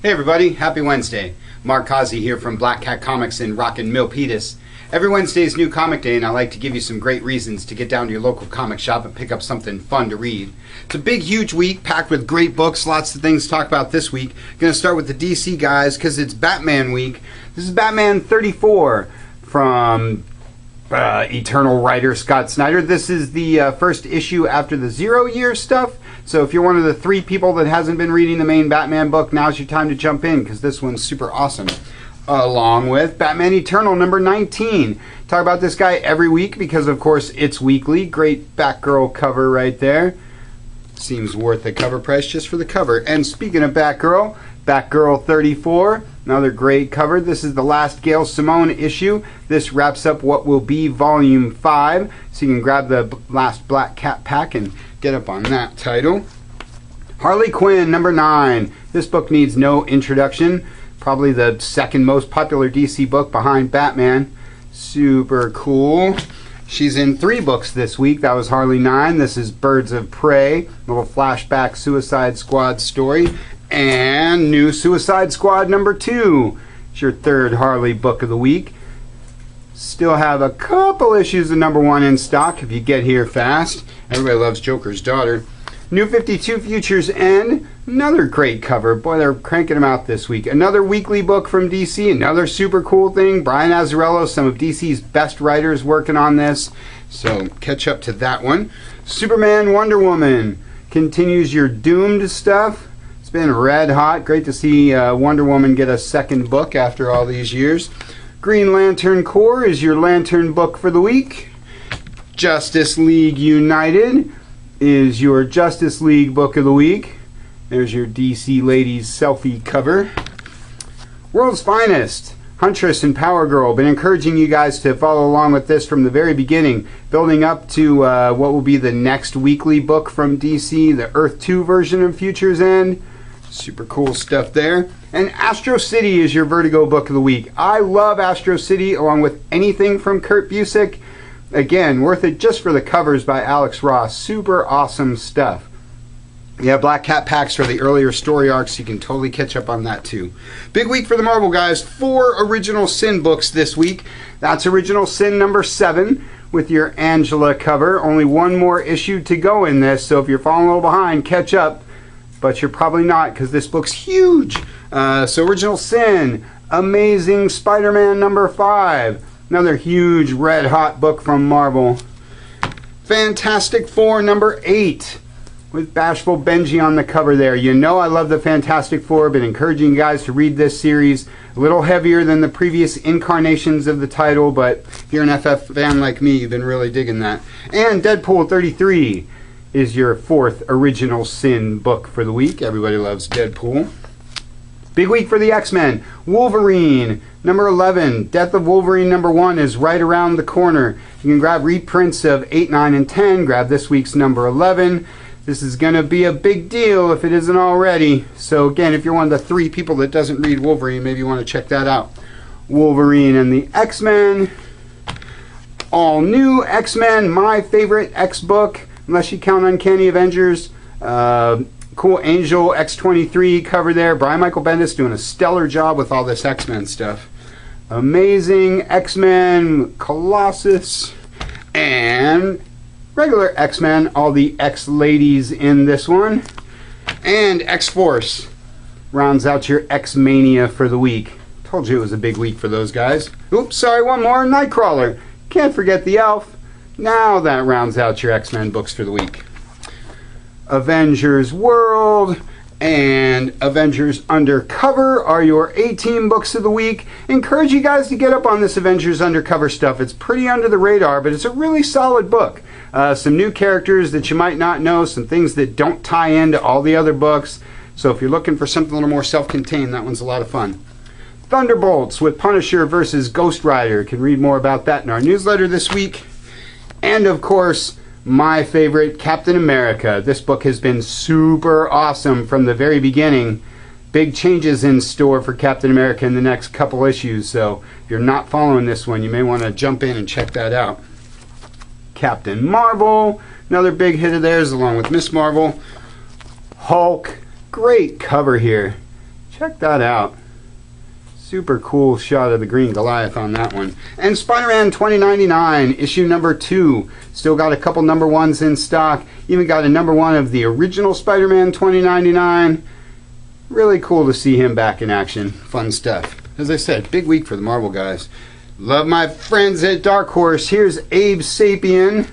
Hey everybody, happy Wednesday. Mark Causey here from Black Cat Comics in Rockin' Milpitas. Every Wednesday is New Comic Day and I like to give you some great reasons to get down to your local comic shop and pick up something fun to read. It's a big, huge week packed with great books, lots of things to talk about this week. Going to start with the DC guys because it's Batman week. This is Batman 34 from Eternal writer Scott Snyder. This is the first issue after the 0 year stuff. So if you're one of the 3 people that hasn't been reading the main Batman book, now's your time to jump in because this one's super awesome. Along with Batman Eternal number 19. Talk about this guy every week because of course it's weekly. Great Batgirl cover right there. Seems worth the cover price just for the cover. And speaking of Batgirl, Batgirl 34, another great cover. This is the last Gail Simone issue. This wraps up what will be volume 5. So you can grab the last Black Cat pack and get up on that title. Harley Quinn number 9. This book needs no introduction. Probably the second most popular DC book behind Batman. Super cool. She's in 3 books this week. That was Harley 9. This is Birds of Prey, little flashback Suicide Squad story. And new Suicide Squad number 2. It's your 3rd Harley book of the week. Still have a couple issues of number 1 in stock if you get here fast. Everybody loves Joker's daughter. New 52 Futures End. Another great cover. Boy, they're cranking them out this week. Another weekly book from DC. Another super cool thing. Brian Azzarello, some of DC's best writers working on this. So catch up to that one. Superman Wonder Woman continues your Doomed stuff. It's been red hot. Great to see Wonder Woman get a second book after all these years. Green Lantern Corps is your Lantern book for the week. Justice League United is your Justice League book of the week. There's your DC ladies selfie cover. World's Finest, Huntress and Power Girl. Been encouraging you guys to follow along with this from the very beginning, building up to what will be the next weekly book from DC, the Earth 2 version of Futures End. Super cool stuff there. And Astro City is your Vertigo book of the week. I love Astro City along with anything from Kurt Busiek. Again, worth it just for the covers by Alex Ross. Super awesome stuff. You have Black Cat packs for the earlier story arcs. You can totally catch up on that too. Big week for the Marvel guys. 4 Original Sin books this week. That's Original Sin number 7 with your Angela cover. Only 1 more issue to go in this, so if you're falling a little behind, catch up. But you're probably not because this book's huge. So Original Sin, Amazing Spider-Man number 5. Another huge red hot book from Marvel. Fantastic Four number 8 with Bashful Benji on the cover there. You know I love the Fantastic Four. Been encouraging you guys to read this series. A little heavier than the previous incarnations of the title, but if you're an FF fan like me, you've been really digging that. And Deadpool 33 is your 4th Original Sin book for the week. Everybody loves Deadpool. Big week for the X-Men. Wolverine number 11. Death of Wolverine number 1 is right around the corner. You can grab reprints of 8, 9, and 10. Grab this week's number 11. This is going to be a big deal if it isn't already. So again, if you're one of the 3 people that doesn't read Wolverine, maybe you want to check that out. Wolverine and the X-Men. All new X-Men, my favorite X book, unless you count Uncanny Avengers. Cool Angel X-23 cover there. Brian Michael Bendis doing a stellar job with all this X-Men stuff. Amazing X-Men, Colossus, and regular X-Men. All the X-ladies in this one. And X-Force rounds out your X-Mania for the week. Told you it was a big week for those guys. Oops, sorry, one more. Nightcrawler. Can't forget the Elf. Now that rounds out your X-Men books for the week. Avengers World and Avengers Undercover are your A-Team books of the week. Encourage you guys to get up on this Avengers Undercover stuff. It's pretty under the radar, but it's a really solid book. Some new characters that you might not know, some things that don't tie into all the other books. So if you're looking for something a little more self-contained, that one's a lot of fun. Thunderbolts with Punisher versus Ghost Rider. You can read more about that in our newsletter this week. And of course, my favorite, Captain America. This book has been super awesome from the very beginning. Big changes in store for Captain America in the next couple issues, so if you're not following this one, you may want to jump in and check that out. Captain Marvel, another big hit of theirs along with Miss Marvel. Hulk, great cover here. Check that out. Super cool shot of the Green Goliath on that one. And Spider-Man 2099, issue number 2. Still got a couple number 1s in stock. Even got a number 1 of the original Spider-Man 2099. Really cool to see him back in action. Fun stuff. As I said, big week for the Marvel guys. Love my friends at Dark Horse. Here's Abe Sapien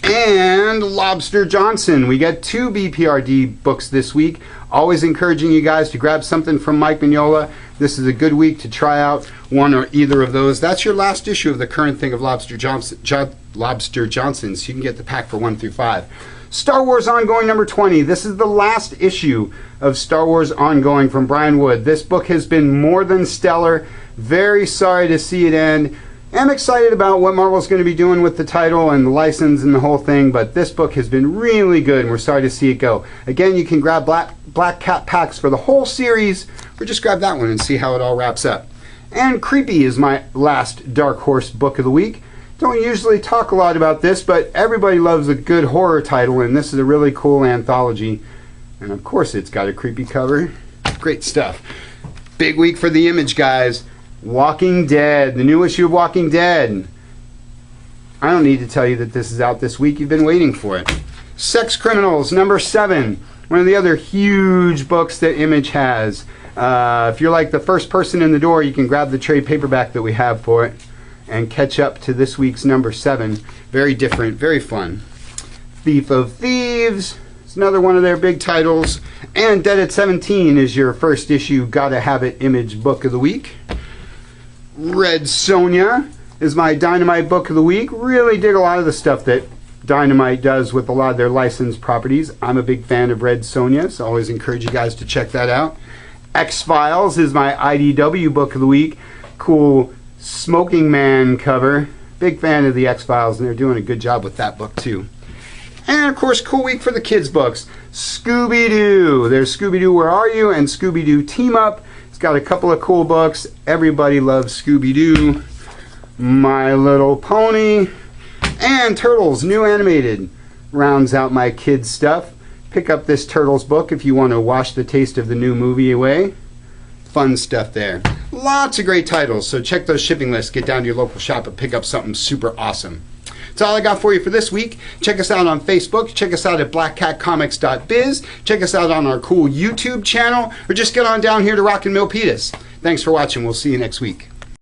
and Lobster Johnson. We got 2 BPRD books this week. Always encouraging you guys to grab something from Mike Mignola. This is a good week to try out one or either of those. That's your last issue of the current thing of Lobster Johnson's. You can get the pack for 1 through 5. Star Wars Ongoing number 20. This is the last issue of Star Wars Ongoing from Brian Wood. This book has been more than stellar. Very sorry to see it end. I'm excited about what Marvel's going to be doing with the title and the license and the whole thing, but this book has been really good and we're sorry to see it go. Again, you can grab Black Cat packs for the whole series, or just grab that one and see how it all wraps up. And Creepy is my last Dark Horse book of the week. Don't usually talk a lot about this, but everybody loves a good horror title, and this is a really cool anthology. And of course it's got a creepy cover. Great stuff. Big week for the Image guys. Walking Dead, the new issue of Walking Dead. I don't need to tell you that this is out this week. You've been waiting for it. Sex Criminals, number 7. One of the other huge books that Image has. If you're like the first person in the door, you can grab the trade paperback that we have for it and catch up to this week's number 7. Very different, very fun. Thief of Thieves. It's another one of their big titles. And Dead at 17 is your first issue Gotta Have It Image book of the week. Red Sonja is my Dynamite book of the week. Really dig a lot of the stuff that Dynamite does with a lot of their licensed properties. I'm a big fan of Red Sonja, so I always encourage you guys to check that out. X-Files is my IDW book of the week. Cool Smoking Man cover. Big fan of the X-Files, and they're doing a good job with that book too. And of course, cool week for the kids' books. Scooby-Doo. There's Scooby-Doo Where Are You? And Scooby-Doo Team Up. It's got a couple of cool books. Everybody loves Scooby-Doo. My Little Pony. And Turtles, new animated. Rounds out my kids' stuff. Pick up this Turtles book if you want to wash the taste of the new movie away. Fun stuff there. Lots of great titles, so check those shipping lists. Get down to your local shop and pick up something super awesome. That's all I got for you for this week. Check us out on Facebook. Check us out at blackcatcomics.biz. Check us out on our cool YouTube channel. Or just get on down here to Rockin' Milpitas. Thanks for watching. We'll see you next week.